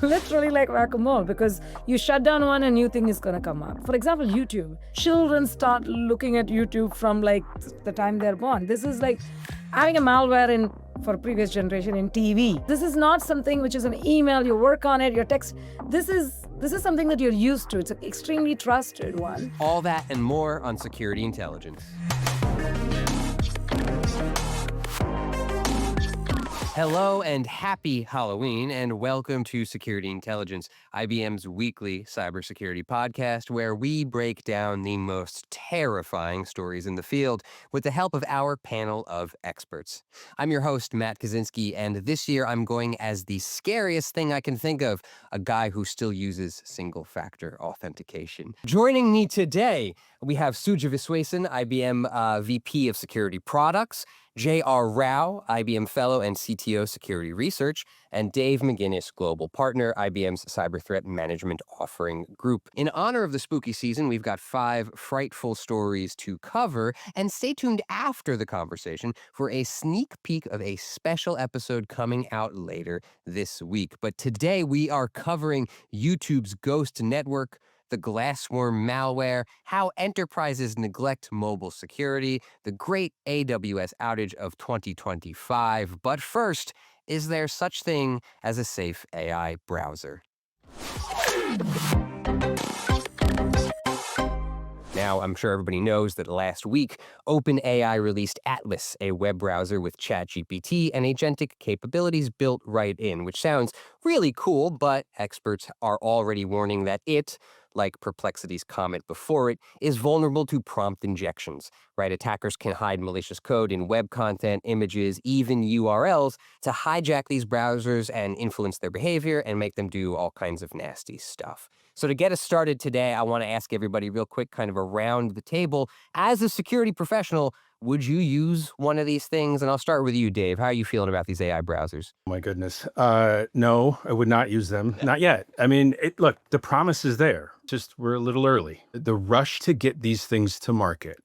Literally like whack-a-mole, because you shut down one, a new thing is going to come up. For example, YouTube. Children start looking at YouTube from like the time they're born. This is like having a malware in for previous generation in TV. This is not something which is an email, you work on it, your text. This is something that you're used to. It's an extremely trusted one. All that and more on Security Intelligence. Hello and happy Halloween, and welcome to Security Intelligence, IBM's weekly cybersecurity podcast, where we break down the most terrifying stories in the field with the help of our panel of experts. I'm your host, Matt Kosinski, and this year I'm going as the scariest thing I can think of, a guy who still uses single-factor authentication. Joining me today, we have Suja Viswesan, IBM VP of Security Products, J.R. Rao, IBM Fellow and CTO Security Research, and Dave McGinnis, Global Partner, IBM's Cyber Threat Management Offering Group. In honor of the spooky season, we've got 5 frightful stories to cover, and stay tuned after the conversation for a sneak peek of a special episode coming out later this week. But today we are covering YouTube's Ghost Network, the GlassWorm malware, how enterprises neglect mobile security, the great AWS outage of 2025. But first, is there such thing as a safe AI browser? Now, I'm sure everybody knows that last week, OpenAI released Atlas, a web browser with ChatGPT and agentic capabilities built right in, which sounds really cool, but experts are already warning that it, like Perplexity's Comet before it, is vulnerable to prompt injections, right? Attackers can hide malicious code in web content, images, even URLs to hijack these browsers and influence their behavior and make them do all kinds of nasty stuff. So to get us started today, I want to ask everybody real quick, kind of around the table, as a security professional, would you use one of these things? And I'll start with you, Dave. How are you feeling about these AI browsers? My goodness. No, I would not use them. Not yet. I mean, look, the promise is there. Just we're a little early. The rush to get these things to market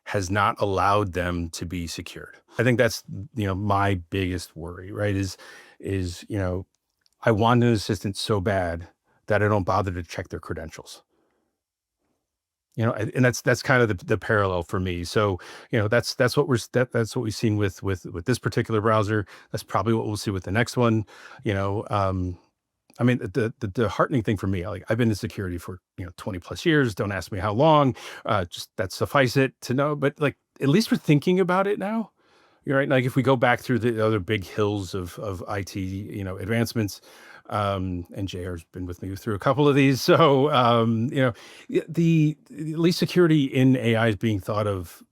has not allowed them to be secured. I think that's, my biggest worry, right? Is, I want an assistant so bad that I don't bother to check their credentials. And that's kind of the parallel for me. So, that's what we've seen with this particular browser. That's probably what we'll see with the next one. I mean, the heartening thing for me, I've been in security for 20 plus years. Don't ask me how long. Just that suffice it to know. But at least we're thinking about it now. You're right. Like if we go back through the other big hills of IT, advancements. And JR's been with me through a couple of these. So, at least security in AI is being thought of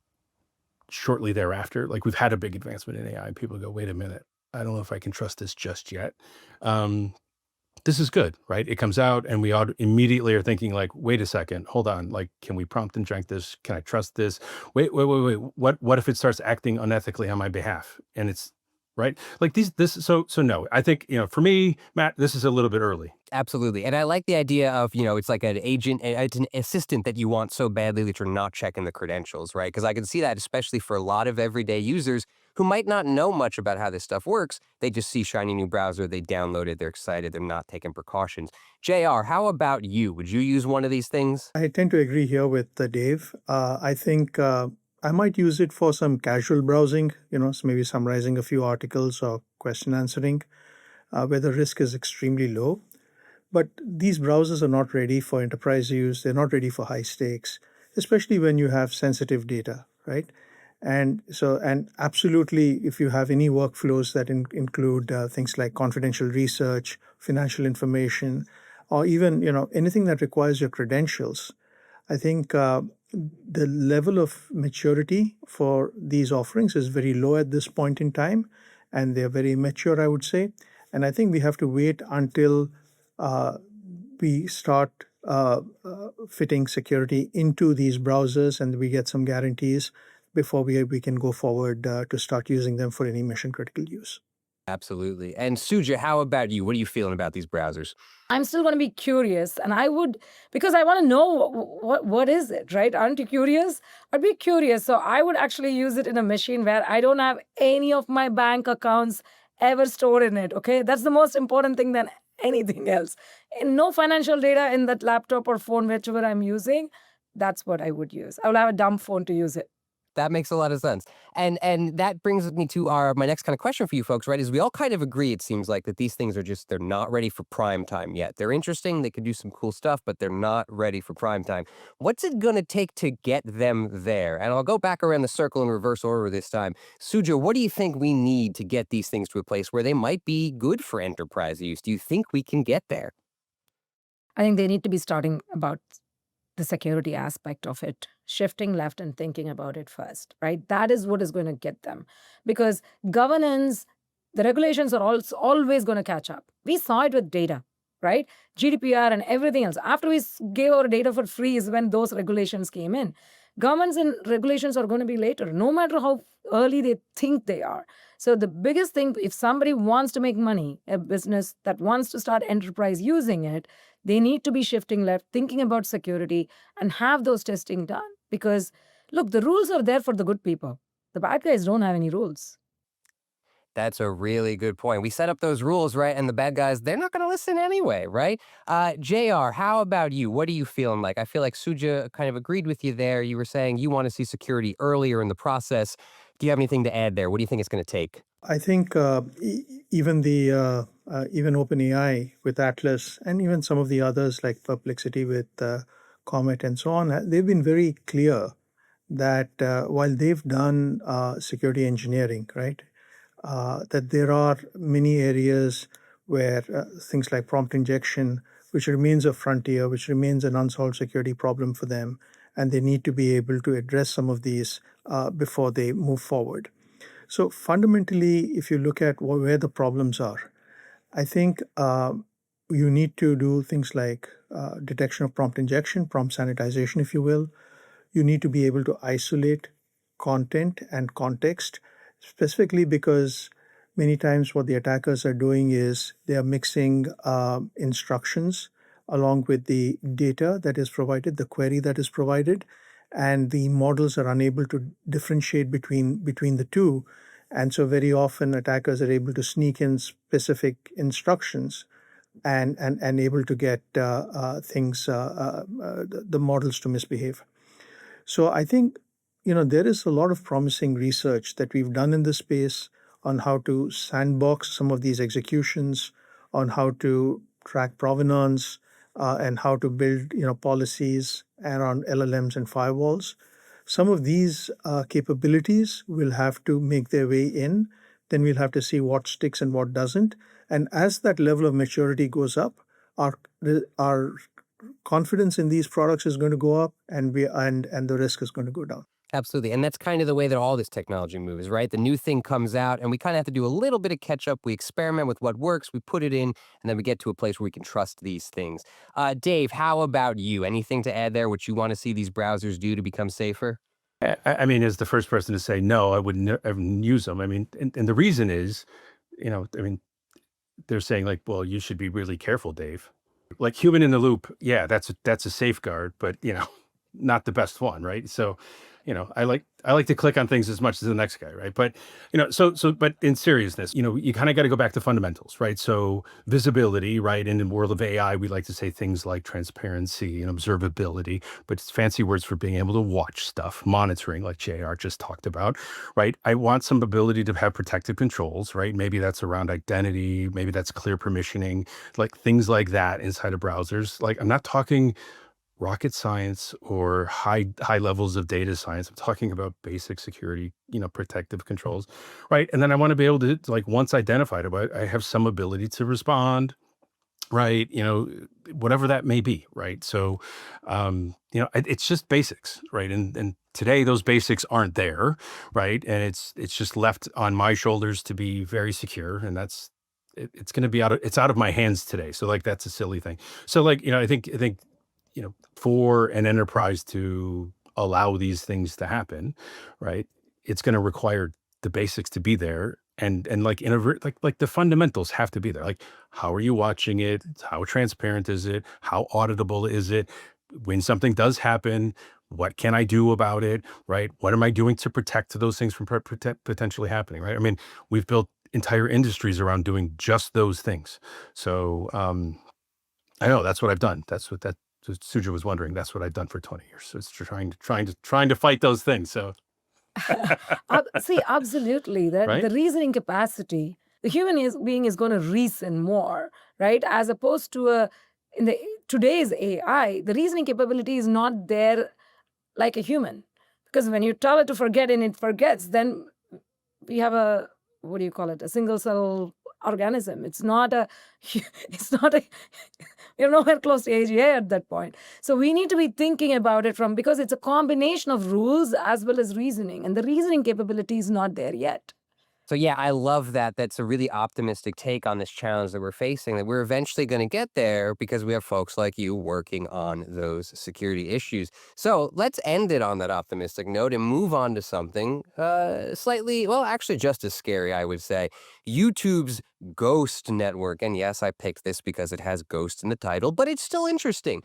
shortly thereafter. Like we've had a big advancement in AI and people go, wait a minute, I don't know if I can trust this just yet. This is good, right? It comes out and we immediately are thinking like, wait a second, hold on. Like, can we prompt inject this? Can I trust this? Wait. What if it starts acting unethically on my behalf? And it's, right? Like so no, I think, for me, Matt, this is a little bit early. Absolutely. And I like the idea of, it's like an agent, it's an assistant that you want so badly that you're not checking the credentials, right? Because I can see that, especially for a lot of everyday users who might not know much about how this stuff works. They just see shiny new browser, they download it, they're excited, they're not taking precautions. JR, how about you? Would you use one of these things? I tend to agree here with Dave. I think I might use it for some casual browsing, so maybe summarizing a few articles or question answering, where the risk is extremely low. But these browsers are not ready for enterprise use. They're not ready for high stakes, especially when you have sensitive data, right? And absolutely, if you have any workflows that include things like confidential research, financial information, or even, anything that requires your credentials, I think the level of maturity for these offerings is very low at this point in time, and they're very immature, I would say. And I think we have to wait until we start fitting security into these browsers and we get some guarantees before we can go forward to start using them for any mission critical use. Absolutely. And Suja, how about you? What are you feeling about these browsers? I'm still going to be curious, and I would, because I want to know what is it, right? Aren't you curious? I'd be curious. So I would actually use it in a machine where I don't have any of my bank accounts ever stored in it, okay? That's the most important thing than anything else. And no financial data in that laptop or phone, whichever I'm using. That's what I would use. I will have a dumb phone to use it. That makes a lot of sense. And that brings me to my next kind of question for you folks, right? Is we all kind of agree, it seems like, that these things are just, they're not ready for prime time yet. They're interesting, they can do some cool stuff, but they're not ready for prime time. What's it going to take to get them there? And I'll go back around the circle in reverse order this time. Suja, what do you think we need to get these things to a place where they might be good for enterprise use? Do you think we can get there? I think they need to be starting about the security aspect of it, shifting left and thinking about it first, right? That is what is going to get them. Because governance, the regulations are also always going to catch up. We saw it with data, right? GDPR and everything else. After we gave our data for free is when those regulations came in. Governments and regulations are going to be later, no matter how early they think they are. So the biggest thing, if somebody wants to make money, a business that wants to start enterprise using it, they need to be shifting left, thinking about security, and have those testing done. Because, look, the rules are there for the good people. The bad guys don't have any rules. That's a really good point. We set up those rules, right? And the bad guys, they're not going to listen anyway, right? JR, how about you? What are you feeling like? I feel like Suja kind of agreed with you there. You were saying you want to see security earlier in the process. Do you have anything to add there? What do you think it's going to take? I think even even OpenAI with Atlas and even some of the others like Perplexity with Comet and so on, they've been very clear that while they've done security engineering, right, that there are many areas where things like prompt injection, which remains a frontier, which remains an unsolved security problem for them, and they need to be able to address some of these before they move forward. So fundamentally, if you look at where the problems are, I think you need to do things like detection of prompt injection, prompt sanitization, if you will. You need to be able to isolate content and context, specifically because many times what the attackers are doing is they are mixing instructions along with the data that is provided, the query that is provided, and the models are unable to differentiate between the two. And so very often attackers are able to sneak in specific instructions and able to get the models to misbehave. So I think, there is a lot of promising research that we've done in this space on how to sandbox some of these executions, on how to track provenance, and how to build, policies around LLMs and firewalls. Some of these capabilities will have to make their way in. Then we'll have to see what sticks and what doesn't. And as that level of maturity goes up, our confidence in these products is going to go up, and the risk is going to go down. Absolutely. And that's kind of the way that all this technology moves, right? The new thing comes out and we kind of have to do a little bit of catch up. We experiment with what works, we put it in, and then we get to a place where we can trust these things. Dave, how about you? Anything to add there, what you want to see these browsers do to become safer? I mean, as the first person to say, no, I wouldn't ever use them. I mean, and the reason is, they're saying like, well, you should be really careful, Dave. Like human in the loop, yeah, that's a safeguard, but not the best one, right? So, I like to click on things as much as the next guy, right? But but in seriousness, you kind of got to go back to fundamentals, right? So visibility, right? And in the world of AI, we like to say things like transparency and observability, but it's fancy words for being able to watch stuff, monitoring, like JR just talked about, right? I want some ability to have protective controls, right? Maybe that's around identity, maybe that's clear permissioning, like things like that inside of browsers. Like I'm not talking rocket science or high levels of data science. I'm talking about basic security, protective controls, right? And then I want to be able to, like, once identified, I have some ability to respond, right? Whatever that may be, right? So, it's just basics, right? And today those basics aren't there, right? And it's just left on my shoulders to be very secure, and it's going to be out of my hands today. So like that's a silly thing. So like I think for an enterprise to allow these things to happen, right, it's going to require the basics to be there, and like like the fundamentals have to be there. Like, how are you watching it? How transparent is it? How auditable is it? When something does happen, what can I do about it? Right? What am I doing to protect those things from potentially happening? Right? I mean, we've built entire industries around doing just those things. So I know that's what I've done. That's what Suja was wondering. That's what I've done for 20 years. So it's trying to fight those things. So See, absolutely. That right. the reasoning capacity, the being is going to reason more, right? As opposed to in the today's AI, the reasoning capability is not there like a human, because when you tell it to forget and it forgets, then we have a, what do you call it, a single cell organism. It's not a it's not a we're nowhere close to AGI at that point. So we need to be thinking about it because it's a combination of rules as well as reasoning, and the reasoning capability is not there yet. So yeah, I love that. That's a really optimistic take on this challenge that we're facing, that we're eventually going to get there because we have folks like you working on those security issues. So let's end it on that optimistic note and move on to something slightly, well, actually just as scary, I would say. YouTube's Ghost Network. And yes, I picked this because it has ghost in the title, but it's still interesting.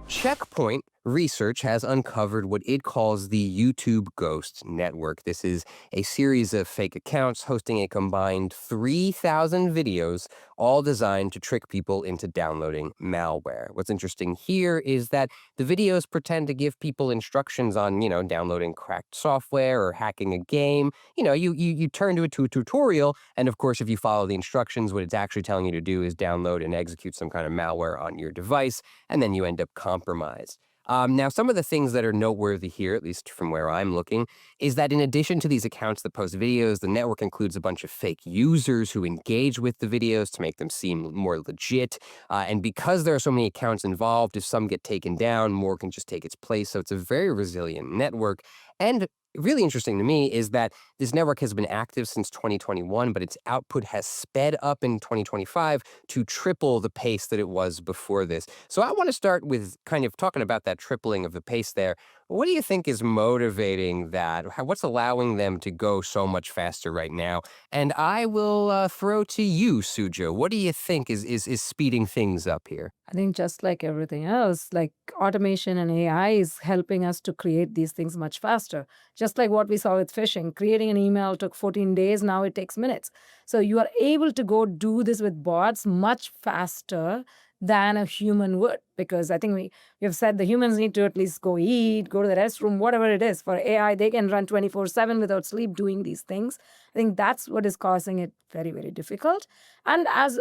Checkpoint Research has uncovered what it calls the YouTube Ghost Network. This is a series of fake accounts hosting a combined 3,000 videos, all designed to trick people into downloading malware. What's interesting here is that the videos pretend to give people instructions on, downloading cracked software or hacking a game. You turn to a tutorial, and of course, if you follow the instructions, what it's actually telling you to do is download and execute some kind of malware on your device, and then you end up compromised. Now, some of the things that are noteworthy here, at least from where I'm looking, is that in addition to these accounts that post videos, the network includes a bunch of fake users who engage with the videos to make them seem more legit. And because there are so many accounts involved, if some get taken down, more can just take its place. So it's a very resilient network. And really interesting to me is that this network has been active since 2021, but its output has sped up in 2025 to triple the pace that it was before this. So I want to start with kind of talking about that tripling of the pace there. What do you think is motivating that? What's allowing them to go so much faster right now? And I will throw to you, Suja. What do you think is speeding things up here? I think just like everything else, like automation and AI is helping us to create these things much faster. Just like what we saw with phishing, creating an email took 14 days, now it takes minutes. So you are able to go do this with bots much faster than a human would, because I think we have said the humans need to at least go eat, go to the restroom, whatever it is. For AI, they can run 24/7 without sleep doing these things. I think that's what is causing it very, very difficult. And as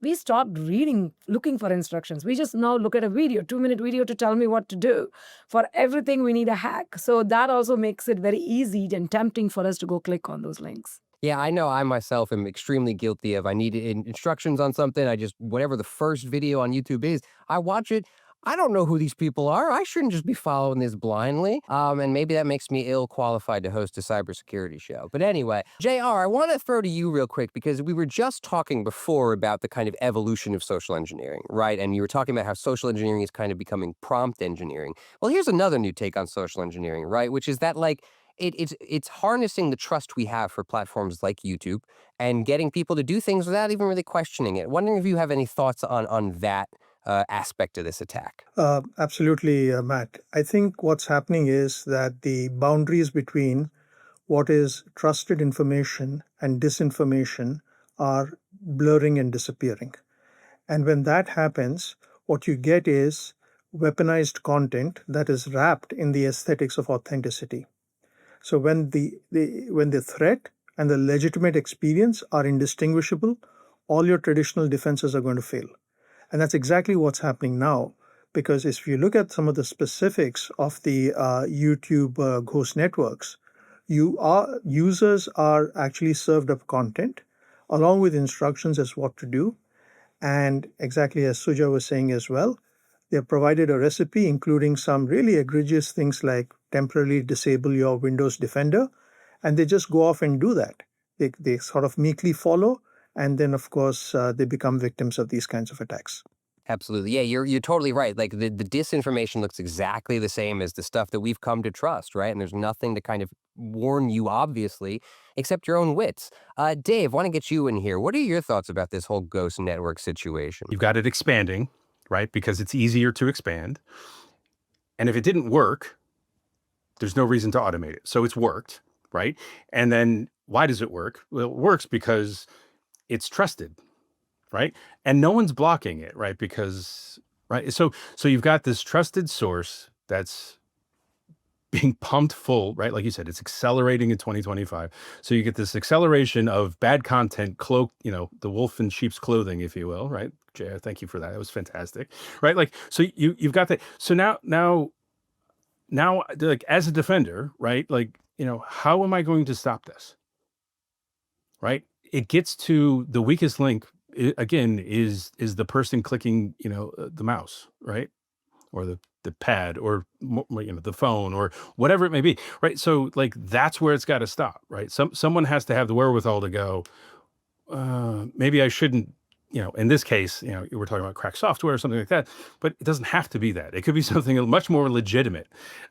we stopped reading, looking for instructions. We just now look at a video, 2-minute video to tell me what to do. For everything, we need a hack. So that also makes it very easy and tempting for us to go click on those links. Yeah, I know I myself am extremely guilty of, I need instructions on something. Whatever the first video on YouTube is, I watch it. I don't know who these people are. I shouldn't just be following this blindly. And maybe that makes me ill qualified to host a cybersecurity show. But anyway, JR, I want to throw to you real quick, because we were just talking before about the kind of evolution of social engineering, right? And you were talking about how social engineering is kind of becoming prompt engineering. Well, here's another new take on social engineering, right? Which is that it's harnessing the trust we have for platforms like YouTube and getting people to do things without even really questioning it. Wondering if you have any thoughts on that aspect of this attack. Absolutely, Matt. I think what's happening is that the boundaries between what is trusted information and disinformation are blurring and disappearing. And when that happens, what you get is weaponized content that is wrapped in the aesthetics of authenticity. So when the threat and the legitimate experience are indistinguishable, all your traditional defenses are going to fail. And that's exactly what's happening now, because if you look at some of the specifics of the YouTube ghost networks, users are actually served up content along with instructions as what to do. And exactly as Suja was saying as well, they have provided a recipe including some really egregious things like temporarily disable your Windows Defender, and they just go off and do that. They sort of meekly follow, and then of course they become victims of these kinds of attacks. Absolutely. Yeah, you're totally right. Like the disinformation looks exactly the same as the stuff that we've come to trust, right? And there's nothing to kind of warn you, obviously, except your own wits. Dave, want to get you in here. What are your thoughts about this whole ghost network situation? You've got it expanding, right? Because it's easier to expand. And if it didn't work, There's no reason to automate it. So it's worked, right? And then why does it work? Well, it works because it's trusted, right? And no one's blocking it, right? Because, right? So you've got this trusted source that's being pumped full, right? Like you said, it's accelerating in 2025. So you get this acceleration of bad content cloaked, the wolf in sheep's clothing, if you will, right? Jay, thank you for that. That was fantastic, right? Like, so you've got that. So now, like as a defender, right? Like, how am I going to stop this? Right? It gets to the weakest link again is the person clicking, the mouse, right? Or the pad or the phone or whatever it may be, right? So like that's where it's got to stop, right? Someone has to have the wherewithal to go, maybe I shouldn't, in this case, we're talking about cracked software or something like that, but it doesn't have to be that. It could be something much more legitimate.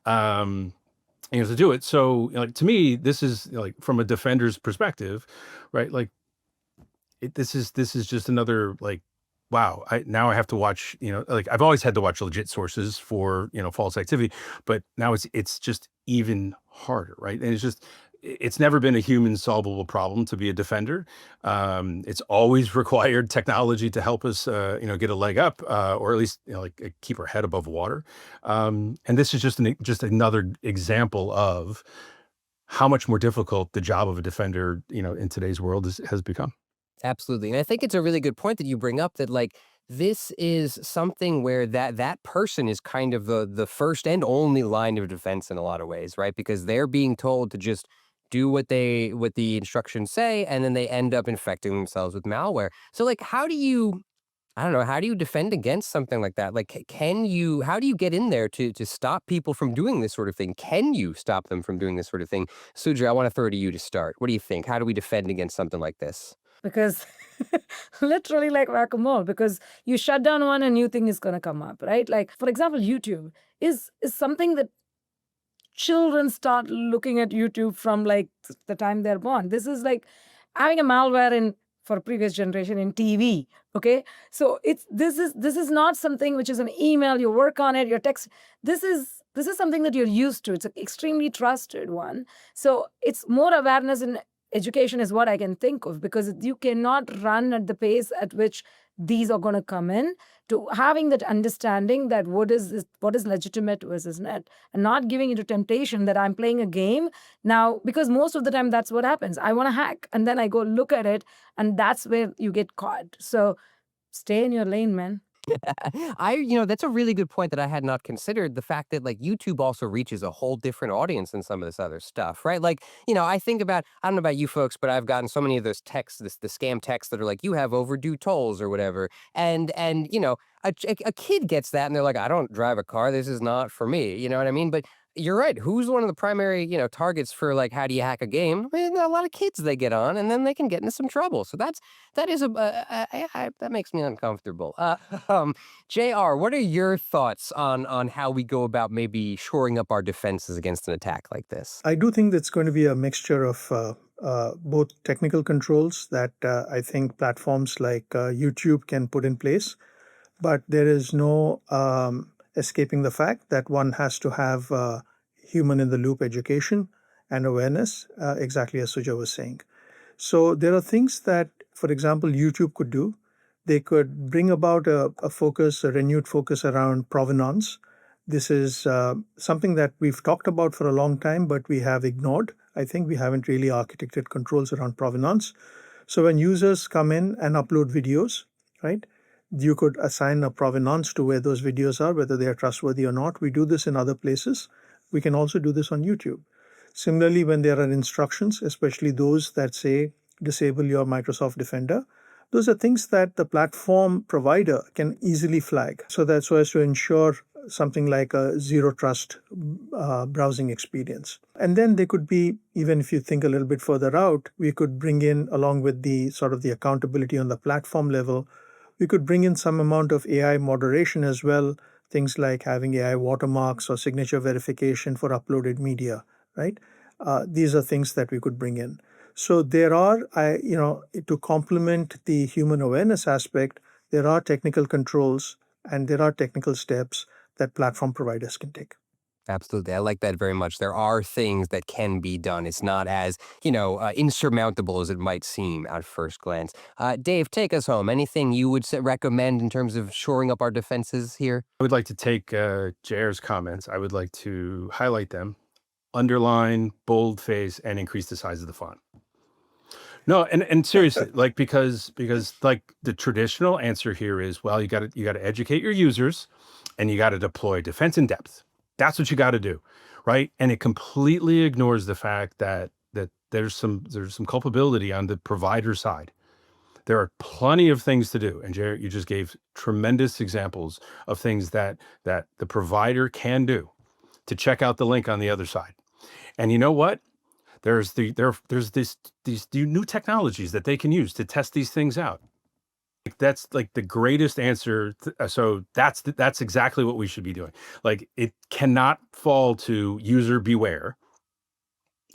To do it. So like to me, this is like from a defender's perspective, right? Like this is just another like, wow, now I have to watch, like I've always had to watch legit sources for, false activity, but now it's just even harder, right? And it's never been a human solvable problem to be a defender. It's always required technology to help us, get a leg up, or at least, like keep our head above water. And this is just another example of how much more difficult the job of a defender, in today's world has become. Absolutely. And I think it's a really good point that you bring up that like this is something where that person is kind of the first and only line of defense in a lot of ways, right? Because they're being told to just do what the instructions say, and then they end up infecting themselves with malware. So like how do you I don't know, how do you defend against something like that? Like how do you get in there to stop people from doing this sort of thing? Can you stop them from doing this sort of thing? Suja, I want to throw to you to start. What do you think? How do we defend against something like this? Because literally like whack-a-mole, because you shut down one, a new thing is going to come up, right? Like, for example, YouTube is something that children start looking at YouTube from like the time they're born. This is like having a malware in for previous generation in TV. Okay, so this is not something which is an email. You work on it, your text. This is something that you're used to. It's an extremely trusted one. So it's more awareness in education is what I can think of, because you cannot run at the pace at which these are going to come in, to having that understanding that what is legitimate versus not, and not giving into temptation that I'm playing a game now, because most of the time that's what happens. I want to hack and then I go look at it, and that's where you get caught. So stay in your lane, man. That's a really good point that I had not considered. The fact that like YouTube also reaches a whole different audience than some of this other stuff, right? Like, I think about, I don't know about you folks, but I've gotten so many of those texts, the scam texts that are like, you have overdue tolls or whatever. And a kid gets that and they're like, I don't drive a car. This is not for me. You know what I mean? But you're right. Who's one of the primary, targets for like, how do you hack a game? I mean, a lot of kids they get on and then they can get into some trouble. So that is that makes me uncomfortable. JR, what are your thoughts on how we go about maybe shoring up our defenses against an attack like this? I do think that's going to be a mixture of both technical controls that I think platforms like YouTube can put in place, but there is no escaping the fact that one has to have human in the loop education and awareness, exactly as Suja was saying. So there are things that, for example, YouTube could do. They could bring about a renewed focus around provenance. This is something that we've talked about for a long time, but we have ignored. I think we haven't really architected controls around provenance. So when users come in and upload videos, right, you could assign a provenance to where those videos are, whether they are trustworthy or not. We do this in other places. We can also do this on YouTube. Similarly, when there are instructions, especially those that say disable your Microsoft Defender, those are things that the platform provider can easily flag. So that's so as to ensure something like a zero trust browsing experience. And then there could be, even if you think a little bit further out, we could bring in, along with the sort of the accountability on the platform level, we could bring in some amount of AI moderation as well, things like having AI watermarks or signature verification for uploaded media, right? These are things that we could bring in. So there are, to complement the human awareness aspect, there are technical controls and there are technical steps that platform providers can take. Absolutely. I like that very much. There are things that can be done. It's not as, insurmountable as it might seem at first glance. Dave, take us home. Anything you would recommend in terms of shoring up our defenses here? I would like to take JR's comments. I would like to highlight them, underline, boldface, and increase the size of the font. No, and seriously, like because like the traditional answer here is, well, you got to educate your users, and you got to deploy defense in depth. That's what you got to do, right? And it completely ignores the fact that there's some culpability on the provider side. There are plenty of things to do, and Jared, you just gave tremendous examples of things that the provider can do to check out the link on the other side. And you know what? There's these new technologies that they can use to test these things out. That's like the greatest answer. So that's exactly what we should be doing. Like, it cannot fall to user beware.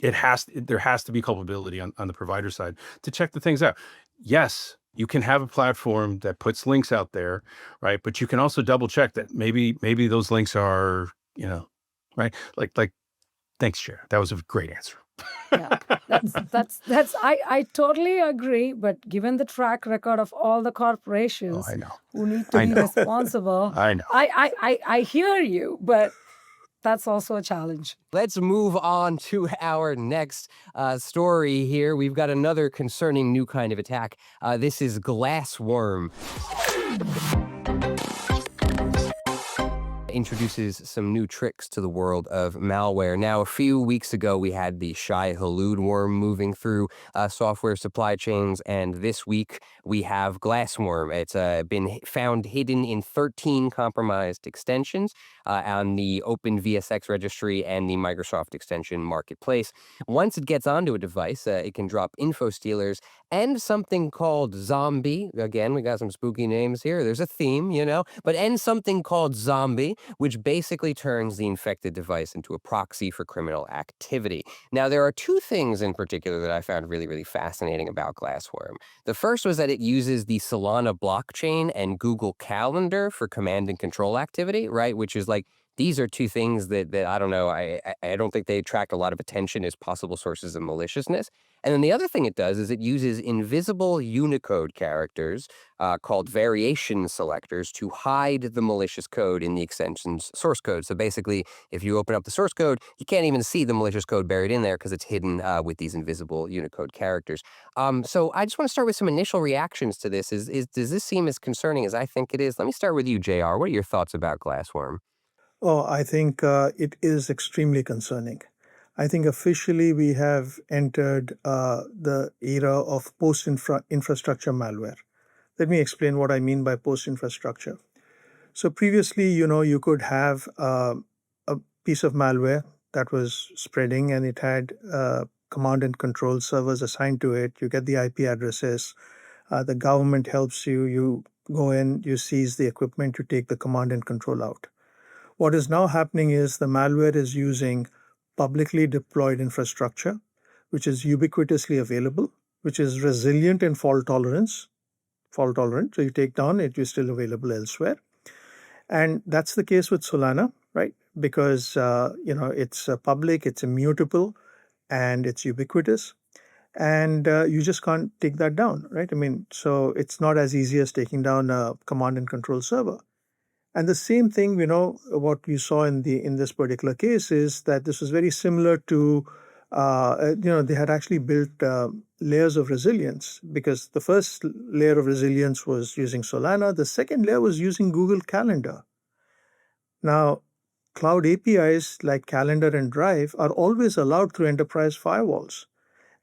There has to be culpability on the provider side to check the things out. Yes, you can have a platform that puts links out there, right? But you can also double check that maybe those links are, right? Like thanks, Chair. That was a great answer. Yeah, that's I totally agree. But given the track record of all the corporations I know. who need to I be know. responsible, I know. I hear you, but that's also a challenge. Let's move on to our next story here. We've got another concerning new kind of attack. This is GlassWorm. Introduces some new tricks to the world of malware. Now, a few weeks ago, we had the Shai-Hulud worm moving through software supply chains, and this week we have GlassWorm. It's been found hidden in 13 compromised extensions on the OpenVSX registry and the Microsoft extension marketplace. Once it gets onto a device, it can drop info stealers and something called Zombi. Again, we got some spooky names here. There's a theme, and something called Zombi, which basically turns the infected device into a proxy for criminal activity. Now, there are two things in particular that I found really, really fascinating about GlassWorm. The first was that it uses the Solana blockchain and Google Calendar for command and control activity, right? Which is like, these are two things that I don't know, I don't think they attract a lot of attention as possible sources of maliciousness. And then the other thing it does is it uses invisible Unicode characters called variation selectors to hide the malicious code in the extension's source code. So basically, if you open up the source code, you can't even see the malicious code buried in there because it's hidden with these invisible Unicode characters. So I just want to start with some initial reactions to this. Does this seem as concerning as I think it is? Let me start with you, JR. What are your thoughts about GlassWorm? Oh, I think it is extremely concerning. I think officially we have entered the era of post-infrastructure malware. Let me explain what I mean by post-infrastructure. So previously, you could have a piece of malware that was spreading, and it had command and control servers assigned to it. You get the IP addresses. The government helps you. You go in, you seize the equipment, you take the command and control out. What is now happening is the malware is using publicly deployed infrastructure, which is ubiquitously available, which is resilient in fault tolerant. So you take down it, you're still available elsewhere. And that's the case with Solana, right? Because it's public, it's immutable, and it's ubiquitous. And you just can't take that down, right? I mean, so it's not as easy as taking down a command and control server. And the same thing, what we saw in this particular case is that this was very similar to, they had actually built layers of resilience, because the first layer of resilience was using Solana. The second layer was using Google Calendar. Now, cloud APIs like Calendar and Drive are always allowed through enterprise firewalls.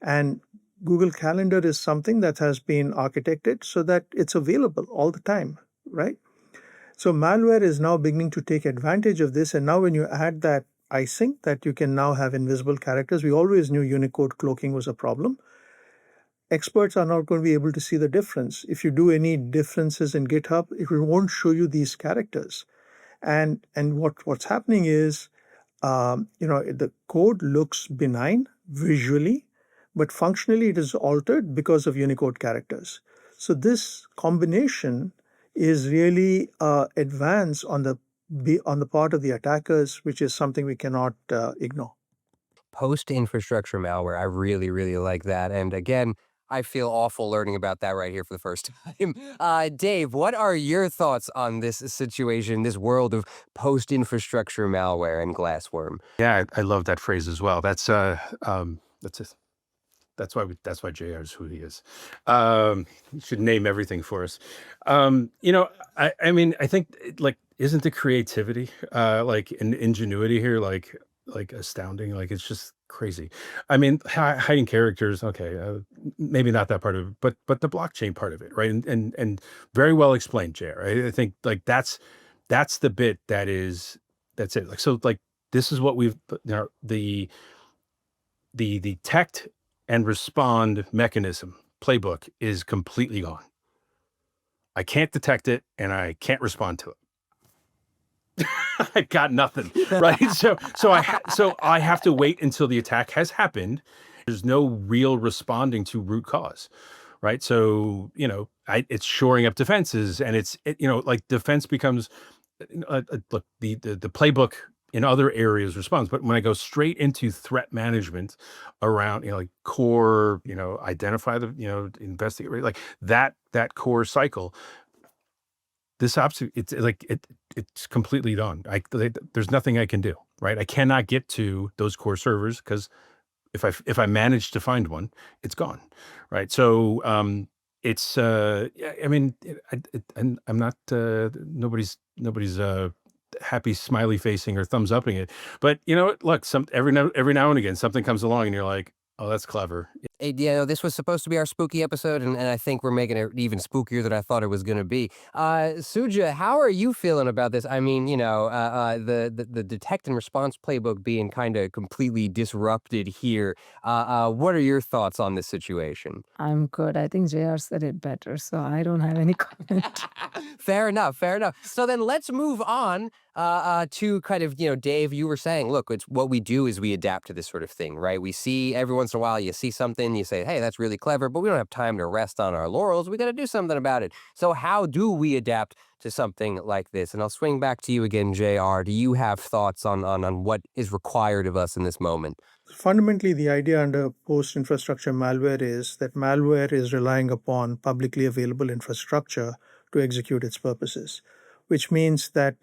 And Google Calendar is something that has been architected so that it's available all the time, right? So malware is now beginning to take advantage of this. And now when you add that icing, that you can now have invisible characters, we always knew Unicode cloaking was a problem. Experts are not going to be able to see the difference. If you do any differences in GitHub, it won't show you these characters. And what's happening is, the code looks benign visually, but functionally it is altered because of Unicode characters. So this combination is really advance on the be on the part of the attackers, which is something we cannot ignore. Post-infrastructure malware. I really, really like that. And again, I feel awful learning about that right here for the first time. Dave, what are your thoughts on this situation, this world of post-infrastructure malware and GlassWorm? Yeah, I love that phrase as well. That's a, that's why JR is who he is. He should name everything for us. I mean, I think like isn't the creativity, like and ingenuity here, like astounding? Like it's just crazy. I mean, hiding characters, okay, maybe not that part of it, but the blockchain part of it, right? And very well explained, JR. I think like that's the bit that's it. Like so, like this is what we've the detect and respond mechanism playbook is completely gone. I can't detect it and I can't respond to it. I got nothing, right? So I have to wait until the attack has happened. There's no real responding to root cause, right? So it's shoring up defenses, and like defense becomes look the playbook in other areas responds, but when I go straight into threat management around like core, identify the investigate, right? Like that core cycle, this absolutely it's completely done. There's nothing I can do, right? I cannot get to those core servers because if I manage to find one, it's gone, right? So it's yeah, I mean, and I'm not nobody's happy smiley facing or thumbs upping it, but you know what? Look, every now and again something comes along and you're like, oh, that's clever. This was supposed to be our spooky episode, and I think we're making it even spookier than I thought it was going to be. Suja, how are you feeling about this? I mean, the detect and response playbook being kind of completely disrupted here. What are your thoughts on this situation? I'm good. I think JR said it better, so I don't have any comment. Fair enough. Fair enough. So then let's move on to kind of, Dave, you were saying, look, it's what we do is we adapt to this sort of thing, right? We see every once in a while, you see something, you say, hey, that's really clever, but we don't have time to rest on our laurels. We got to do something about it. So how do we adapt to something like this? And I'll swing back to you again, JR. Do you have thoughts on what is required of us in this moment? Fundamentally, the idea under post-infrastructure malware is that malware is relying upon publicly available infrastructure to execute its purposes, which means that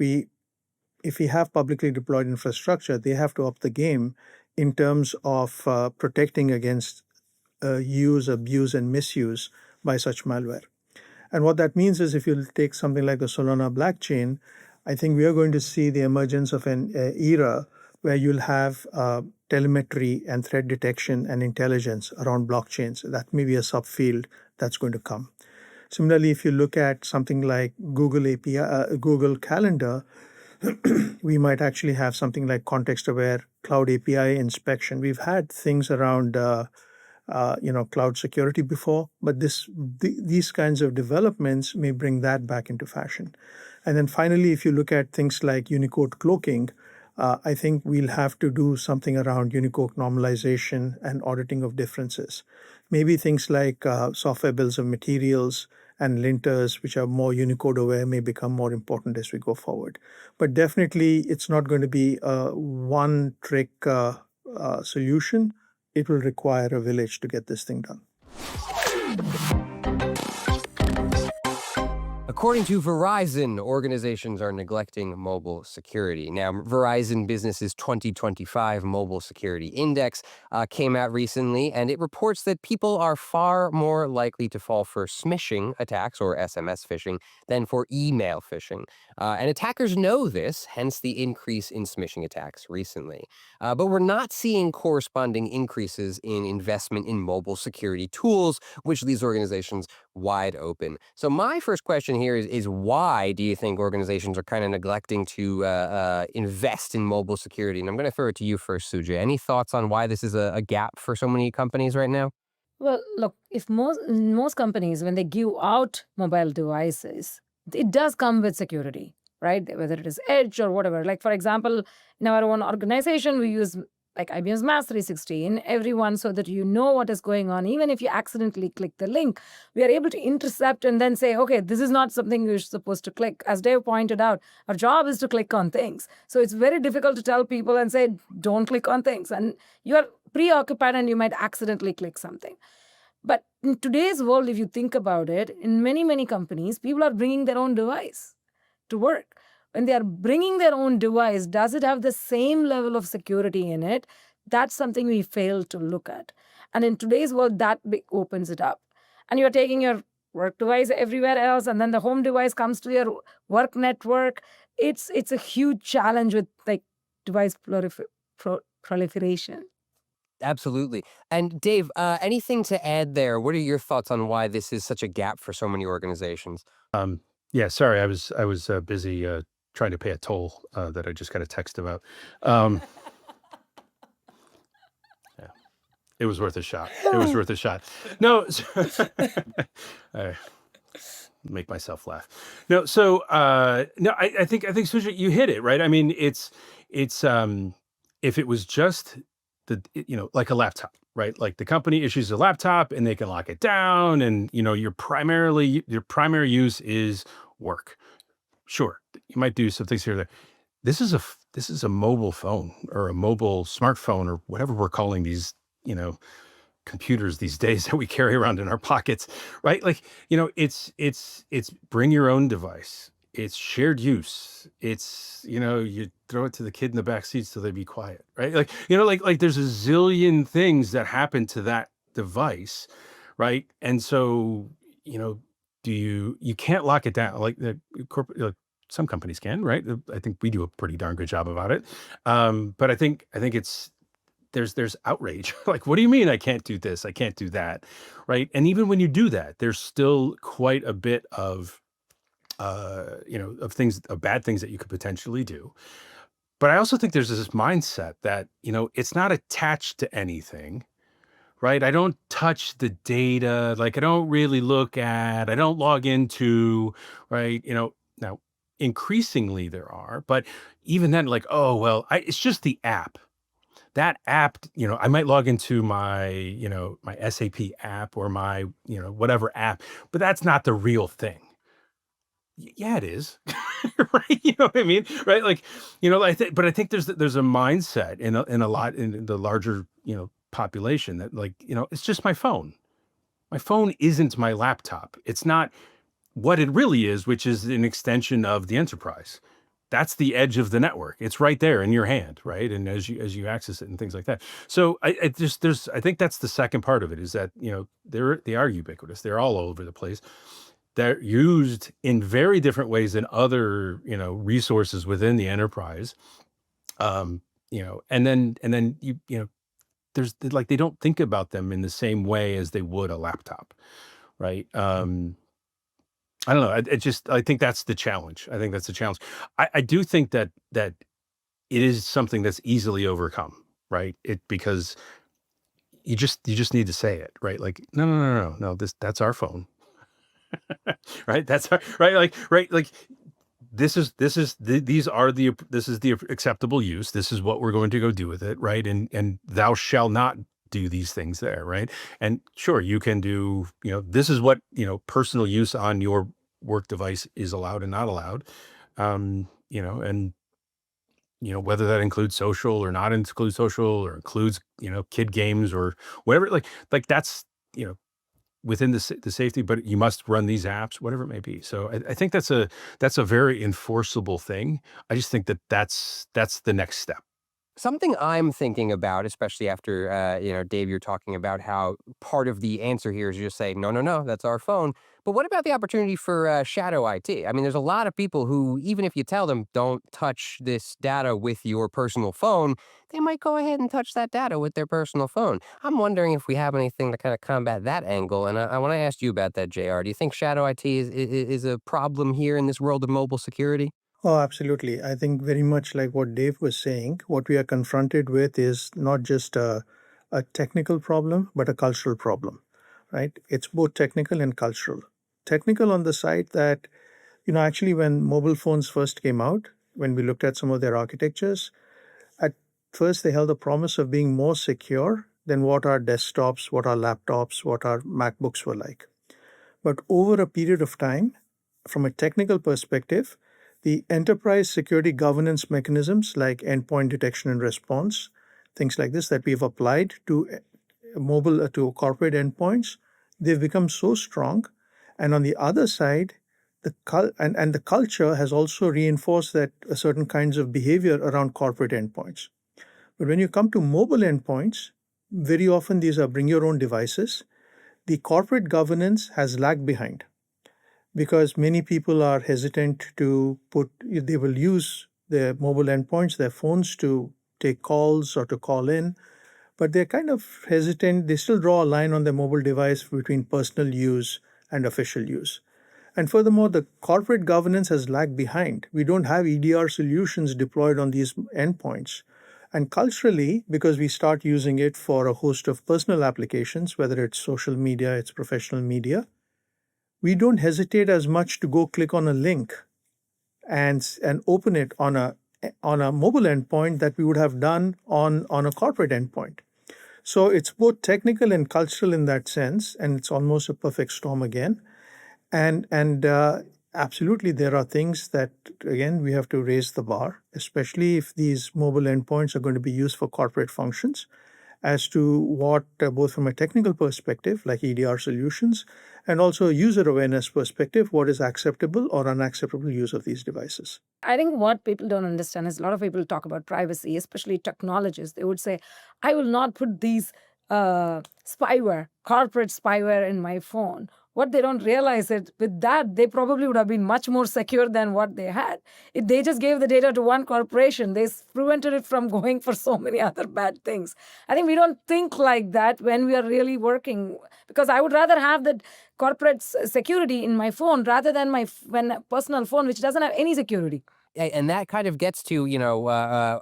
if we have publicly deployed infrastructure, they have to up the game in terms of protecting against use, abuse, and misuse by such malware. And what that means is if you take something like the Solana blockchain, I think we are going to see the emergence of an era where you'll have telemetry and threat detection and intelligence around blockchains. That may be a subfield that's going to come. Similarly, if you look at something like Google API, Google Calendar, we might actually have something like context-aware cloud API inspection. We've had things around cloud security before, but these kinds of developments may bring that back into fashion. And then finally, if you look at things like Unicode cloaking, I think we'll have to do something around Unicode normalization and auditing of differences. Maybe things like software bills of materials and linters, which are more Unicode aware, may become more important as we go forward. But definitely, it's not going to be a one-trick solution. It will require a village to get this thing done. According to Verizon, organizations are neglecting mobile security. Now, Verizon Business's 2025 Mobile Security Index came out recently, and it reports that people are far more likely to fall for smishing attacks, or SMS phishing, than for email phishing. And attackers know this, hence the increase in smishing attacks recently. But we're not seeing corresponding increases in investment in mobile security tools, which leaves organizations wide open. So my first question here is why do you think organizations are kind of neglecting to invest in mobile security? And I'm going to throw it to you first, Suja. Any thoughts on why this is a gap for so many companies right now? Well, look, if most companies, when they give out mobile devices, it does come with security, right? Whether it is edge or whatever. Like, for example, in our own organization, we use like IBM's Mass 360 in everyone so that you know what is going on. Even if you accidentally click the link, we are able to intercept and then say, okay, this is not something you're supposed to click. As Dave pointed out, our job is to click on things. So it's very difficult to tell people and say, don't click on things. And you're preoccupied and you might accidentally click something. But in today's world, if you think about it, in many, many companies, people are bringing their own device to work. When they are bringing their own device, does it have the same level of security in it? That's something we fail to look at. And in today's world, that opens it up. And you're taking your work device everywhere else, and then the home device comes to your work network. It's a huge challenge with like device proliferation. Absolutely. And Dave, anything to add there? What are your thoughts on why this is such a gap for so many organizations? Yeah, sorry, I was busy trying to pay a toll that I just got a text about. Yeah. It was worth a shot. It was worth a shot. No, I make myself laugh. No, so no, I think Suja, you hit it right. I mean, it's if it was just like a laptop, right? Like the company issues a laptop and they can lock it down, and your primary use is work. Sure, you might do some things here or there. This is a mobile phone or a mobile smartphone or whatever we're calling these, computers these days that we carry around in our pockets, right? Like, it's bring your own device. It's shared use. It's, you throw it to the kid in the back seat so they be quiet, right? Like, like there's a zillion things that happen to that device, right? And so, you can't lock it down like the corporate, some companies can, right? I think we do a pretty darn good job about it. But I think it's there's outrage. Like, what do you mean I can't do this? I can't do that, right? And even when you do that, there's still quite a bit of of bad things that you could potentially do. But I also think there's this mindset that it's not attached to anything, right? I don't touch the data, like I don't really I don't log into, right? Now increasingly there are, but even then, like, oh, well, it's just the app. That app, I might log into my, my SAP app or my, whatever app, but that's not the real thing. Yeah, it is. Right? You know what I mean? Right? Like, but I think there's a mindset in the larger, population that like, it's just my phone. My phone isn't my laptop. It's not what it really is, which is an extension of the enterprise. That's the edge of the network. It's right there in your hand, right? And as you access it and things like that. So I think that's the second part of it is that, they are ubiquitous. They're all over the place. They're used in very different ways than other, resources within the enterprise. And then there's like, they don't think about them in the same way as they would a laptop, right? I don't know. I think that's the challenge. I think that's the challenge. I do think that it is something that's easily overcome, right? Because you just need to say it, right? Like, no, that's our phone. Right? Like this is the acceptable use. This is what we're going to go do with it, right? And thou shall not do these things there, right? And sure, you can do, this is what, personal use on your work device is allowed and not allowed. And whether that includes social or not includes social or includes, kid games or whatever, like that's, within the safety, but you must run these apps, whatever it may be. So I think that's a very enforceable thing. I just think that's the next step. Something I'm thinking about, especially after, Dave, you're talking about how part of the answer here is just say, no, that's our phone. But what about the opportunity for shadow IT? I mean, there's a lot of people who, even if you tell them don't touch this data with your personal phone, they might go ahead and touch that data with their personal phone. I'm wondering if we have anything to kind of combat that angle. And I want to ask you about that, JR. Do you think shadow IT is a problem here in this world of mobile security? Oh, absolutely. I think very much like what Dave was saying, what we are confronted with is not just a technical problem, but a cultural problem, right? It's both technical and cultural. Technical on the side that, actually when mobile phones first came out, when we looked at some of their architectures, at first they held the promise of being more secure than what our desktops, what our laptops, what our MacBooks were like. But over a period of time, from a technical perspective, the enterprise security governance mechanisms like endpoint detection and response, things like this that we've applied to mobile to corporate endpoints, they've become so strong. And on the other side, the culture has also reinforced that certain kinds of behavior around corporate endpoints. But when you come to mobile endpoints, very often these are bring your own devices. The corporate governance has lagged behind because many people are hesitant they will use their mobile endpoints, their phones to take calls or to call in, but they're kind of hesitant. They still draw a line on their mobile device between personal use and official use. And furthermore, the corporate governance has lagged behind. We don't have EDR solutions deployed on these endpoints. And culturally, because we start using it for a host of personal applications, whether it's social media, it's professional media, we don't hesitate as much to go click on a link and open it on a mobile endpoint that we would have done on a corporate endpoint. So it's both technical and cultural in that sense, and it's almost a perfect storm again. And absolutely, there are things that, again, we have to raise the bar, especially if these mobile endpoints are going to be used for corporate functions, as to what, both from a technical perspective, like EDR solutions, and also a user awareness perspective, what is acceptable or unacceptable use of these devices. I think what people don't understand is a lot of people talk about privacy, especially technologists. They would say, I will not put these spyware, corporate spyware in my phone. What they don't realize is with that, they probably would have been much more secure than what they had. If they just gave the data to one corporation, they prevented it from going for so many other bad things. I think we don't think like that when we are really working, because I would rather have the corporate security in my phone rather than my personal phone, which doesn't have any security. And that kind of gets to, what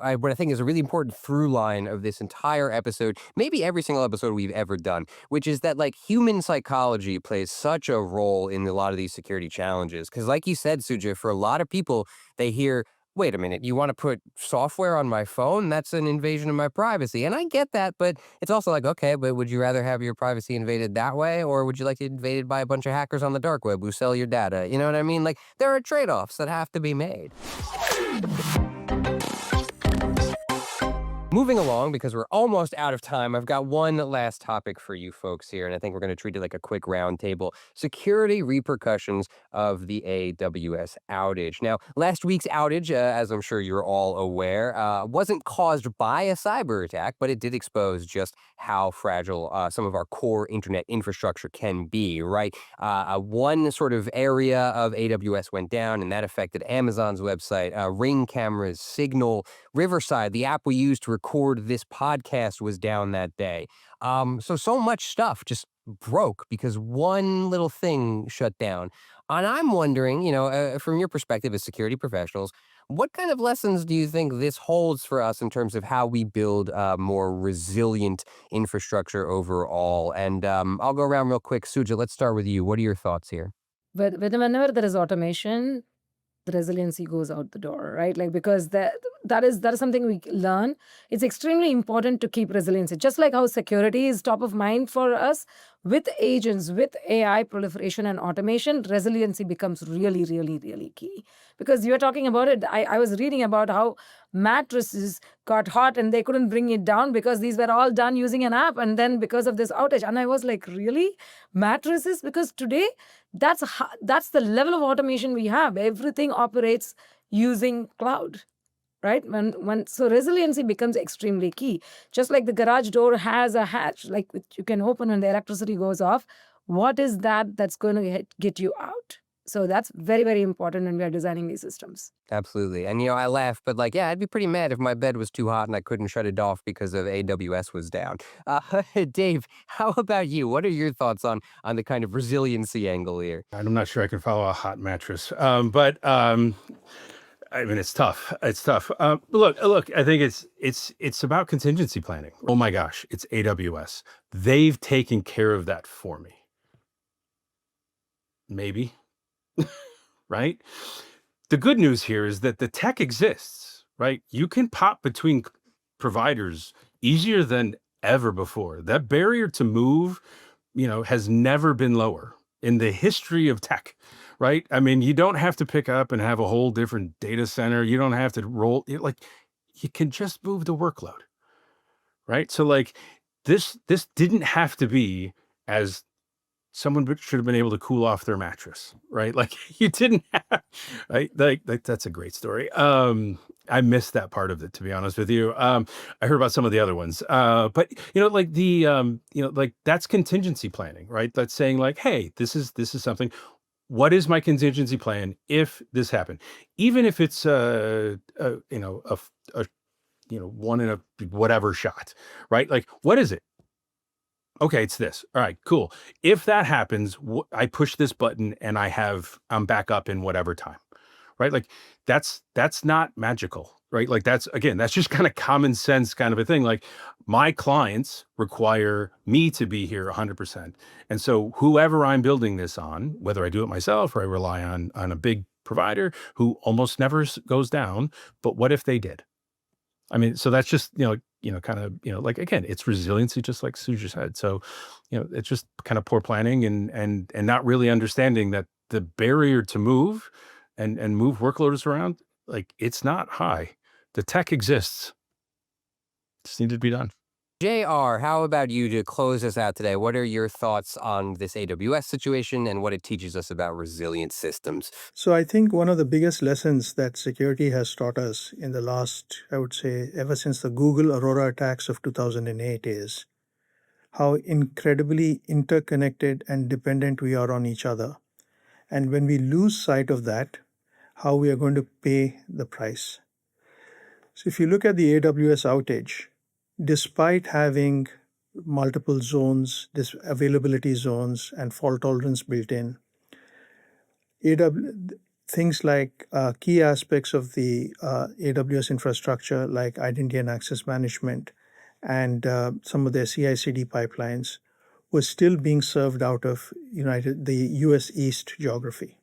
I think is a really important through line of this entire episode, maybe every single episode we've ever done, which is that like human psychology plays such a role in a lot of these security challenges. Because like you said, Suja, for a lot of people, they hear, wait a minute, you want to put software on my phone? That's an invasion of my privacy. And I get that, but it's also like, okay, but would you rather have your privacy invaded that way? Or would you like it invaded by a bunch of hackers on the dark web who sell your data? You know what I mean? Like, there are trade-offs that have to be made. Moving along, because we're almost out of time, I've got one last topic for you folks here, and I think we're going to treat it like a quick roundtable. Security repercussions of the AWS outage. Now, last week's outage, as I'm sure you're all aware, wasn't caused by a cyber attack, but it did expose just how fragile some of our core internet infrastructure can be, right? One sort of area of AWS went down, and that affected Amazon's website, Ring cameras, Signal, Riverside, the app we use to record this podcast, was down that day. So much stuff just broke because one little thing shut down. And I'm wondering, from your perspective as security professionals, what kind of lessons do you think this holds for us in terms of how we build more resilient infrastructure overall? And I'll go around real quick. Suja, let's start with you. What are your thoughts here? But whenever there is automation, the resiliency goes out the door, right? Like, because that is something we learn. It's extremely important to keep resiliency. Just like how security is top of mind for us, with agents, with AI proliferation and automation, resiliency becomes really, really, really key. Because you're talking about it, I was reading about how mattresses got hot and they couldn't bring it down because these were all done using an app, and then because of this outage. And I was like, really? Mattresses? Because today, that's the level of automation we have. Everything operates using cloud, right? So resiliency becomes extremely key. Just like the garage door has a hatch, like which you can open when the electricity goes off. What is that's going to get you out? So that's very, very important when we are designing these systems. Absolutely. And, I laugh, but I'd be pretty mad if my bed was too hot and I couldn't shut it off because of AWS was down. Dave, how about you? What are your thoughts on the kind of resiliency angle here? I'm not sure I can follow a hot mattress, but I mean, it's tough. It's tough. Look. I think it's about contingency planning. Oh my gosh, it's AWS. They've taken care of that for me. Maybe, right? The good news here is that the tech exists, right? You can pop between providers easier than ever before. That barrier to move, has never been lower in the history of tech, right? I mean, you don't have to pick up and have a whole different data center. You don't have to you can just move the workload, right? So like this didn't have to be as someone should have been able to cool off their mattress, right? Like you didn't have, right? Like that's a great story. I missed that part of it, to be honest with you. I heard about some of the other ones, but like that's contingency planning, right? That's saying like, hey, this is something. What is my contingency plan if this happened? Even if it's a one in a whatever shot, right? Like, what is it? Okay, it's this. All right, cool. If that happens, I push this button and I'm back up in whatever time, right? Like that's not magical, right? Like that's just kind of common sense kind of a thing. Like my clients require me to be here 100%. And so whoever I'm building this on, whether I do it myself or I rely on a big provider who almost never goes down, but what if they did? I mean, so that's just, kind of, like, again, it's resiliency, just like Suja said. So, it's just kind of poor planning and not really understanding that the barrier to move and move workloads around, like, it's not high. The tech exists. Just needed to be done. JR, how about you to close us out today? What are your thoughts on this AWS situation and what it teaches us about resilient systems? So I think one of the biggest lessons that security has taught us in the last, I would say, ever since the Google Aurora attacks of 2008 is how incredibly interconnected and dependent we are on each other. And when we lose sight of that, how we are going to pay the price. So if you look at the AWS outage, despite having multiple zones, availability zones, and fault tolerance built in, things like key aspects of the AWS infrastructure, like identity and access management, and some of their CI/CD pipelines, were still being served out of the US East geography.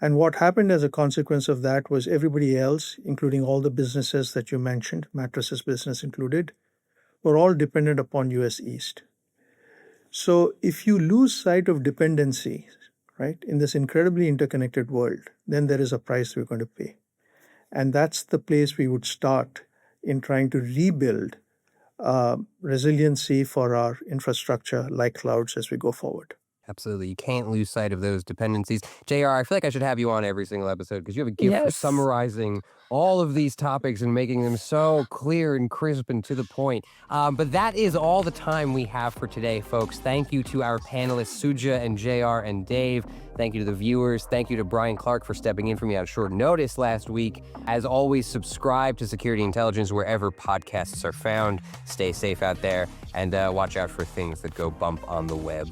And what happened as a consequence of that was everybody else, including all the businesses that you mentioned, mattresses business included, were all dependent upon US East. So if you lose sight of dependency, right, in this incredibly interconnected world, then there is a price we're going to pay. And that's the place we would start in trying to rebuild resiliency for our infrastructure like clouds as we go forward. Absolutely. You can't lose sight of those dependencies. JR, I feel like I should have you on every single episode because you have a gift for summarizing all of these topics and making them so clear and crisp and to the point. But that is all the time we have for today, folks. Thank you to our panelists, Suja and JR and Dave. Thank you to the viewers. Thank you to Brian Clark for stepping in for me on short notice last week. As always, subscribe to Security Intelligence wherever podcasts are found. Stay safe out there and watch out for things that go bump on the web.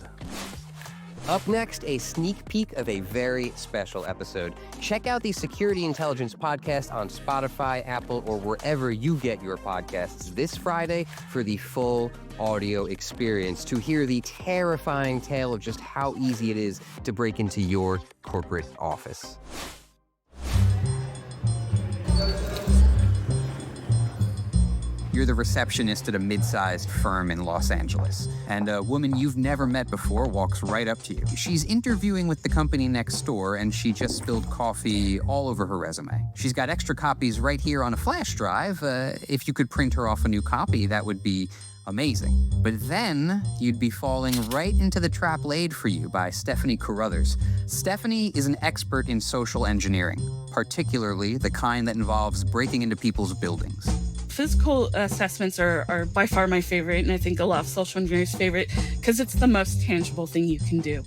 Up next, a sneak peek of a very special episode. Check out the Security Intelligence podcast on Spotify, Apple, or wherever you get your podcasts this Friday for the full audio experience to hear the terrifying tale of just how easy it is to break into your corporate office. You're the receptionist at a mid-sized firm in Los Angeles, and a woman you've never met before walks right up to you. She's interviewing with the company next door, and she just spilled coffee all over her resume. She's got extra copies right here on a flash drive. If you could print her off a new copy, that would be amazing. But then you'd be falling right into the trap laid for you by Stephanie Carruthers. Stephanie is an expert in social engineering, particularly the kind that involves breaking into people's buildings. Physical assessments are by far my favorite, and I think a lot of social engineers' favorite, because it's the most tangible thing you can do.